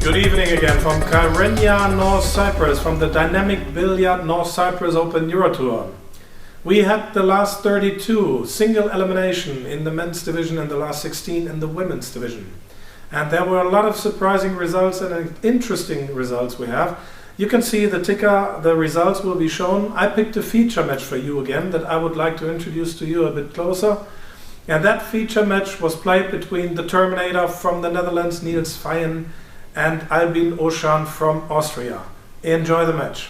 Good evening again from Kyrenia, North Cyprus, from the Dynamic Billiard North Cyprus Open Euro Tour. We had the last 32 single elimination in the men's division and the last 16 in the women's division. And there were a lot of surprising results and interesting results we have. You can see the ticker, the results will be shown. I picked a feature match for you again that I would like to introduce to you a bit closer. And that feature match was played between the Terminator from the Netherlands, Niels Feijen, and Albin Oschan from Austria. Enjoy the match.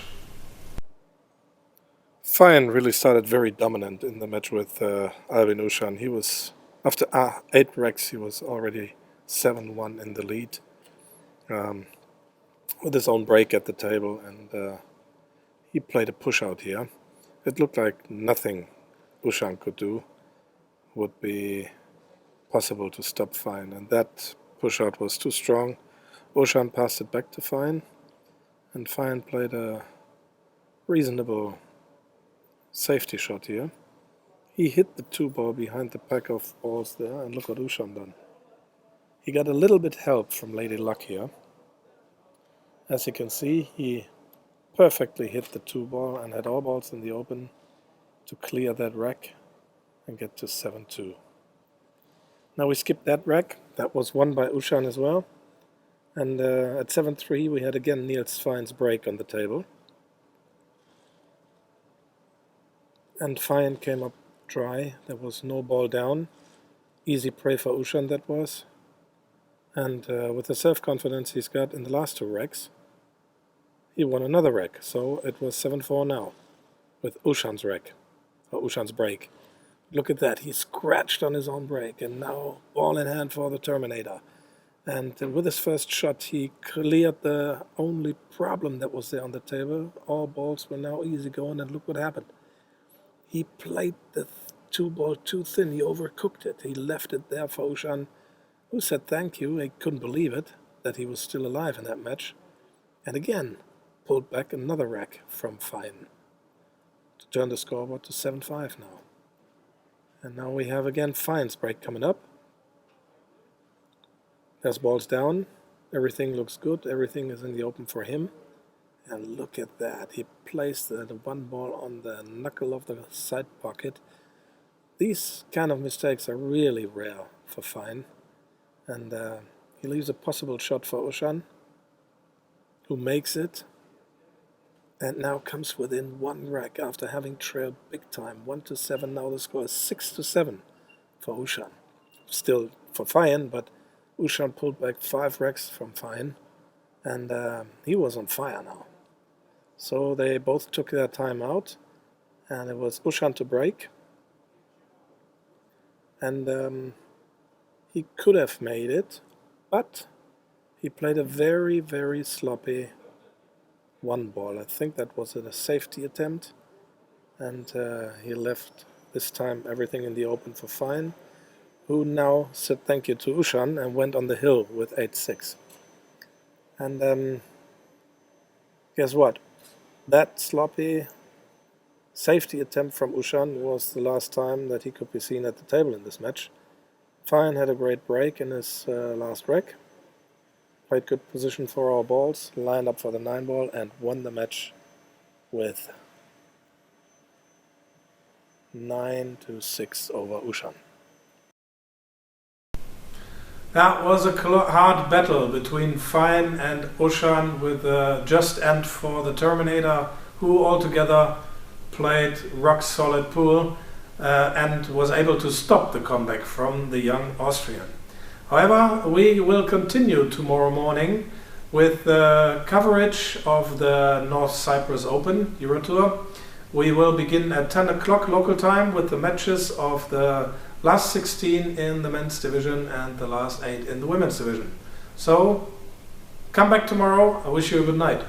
Feijen really started very dominant in the match with Albin Oschan. He was, after 8 racks, he was already 7-1 in the lead with his own break at the table, and he played a push out here. It looked like nothing Oschan could do would be possible to stop Feijen, and that push out was too strong. Oschan passed it back to Feijen, and Feijen played a reasonable safety shot here. He hit the 2-ball behind the pack of balls there, and look what Oschan done. He got a little bit help from Lady Luck here. As you can see, he perfectly hit the 2-ball and had all balls in the open to clear that rack and get to 7-2. Now we skipped that rack. That was won by Oschan as well. And at 7-3 we had again Niels Feijen's break on the table. And Feijen came up dry. There was no ball down. Easy prey for Oschan that was. And with the self-confidence he's got in the last 2 racks, he won another rack. So it was 7-4 now with Oschan's rack, or Oschan's break. Look at that, he scratched on his own break, and now ball in hand for the Terminator. And with his first shot, he cleared the only problem that was there on the table. All balls were now easy going, and look what happened. He played the 2-ball too thin. He overcooked it. He left it there for Oschan, who said thank you. He couldn't believe it, that he was still alive in that match. And again, pulled back another rack from Feijen to turn the scoreboard to 7-5 now. And now we have again Feijen's break coming up. There's balls down, everything looks good, everything is in the open for him. And look at that, he placed the 1 ball on the knuckle of the side pocket. These kind of mistakes are really rare for Feijen. And he leaves a possible shot for Oschan, who makes it. And now comes within 1 rack after having trailed big time, 1-7. Now the score is 6-7 for Oschan. Still for Feijen, but Oschan pulled back 5 racks from Feijen, and he was on fire now. So they both took their time out, and it was Oschan to break. And he could have made it, but he played a very, very sloppy 1-ball. I think that was a safety attempt, and he left this time everything in the open for Feijen, who now said thank you to Oschan and went on the hill with 8-6. And guess what? That sloppy safety attempt from Oschan was the last time that he could be seen at the table in this match. Feijen had a great break in his last rack, played good position for all balls, lined up for the 9-ball, and won the match with 9-6 over Oschan. That was a hard battle between Feijen and Oschan, with a just end for the Terminator, who altogether played rock-solid pool and was able to stop the comeback from the young Austrian. However, we will continue tomorrow morning with the coverage of the North Cyprus Open Euro Tour. We will begin at 10 o'clock local time with the matches of the last 16 in the men's division and the last 8 in the women's division. So, come back tomorrow. I wish you a good night.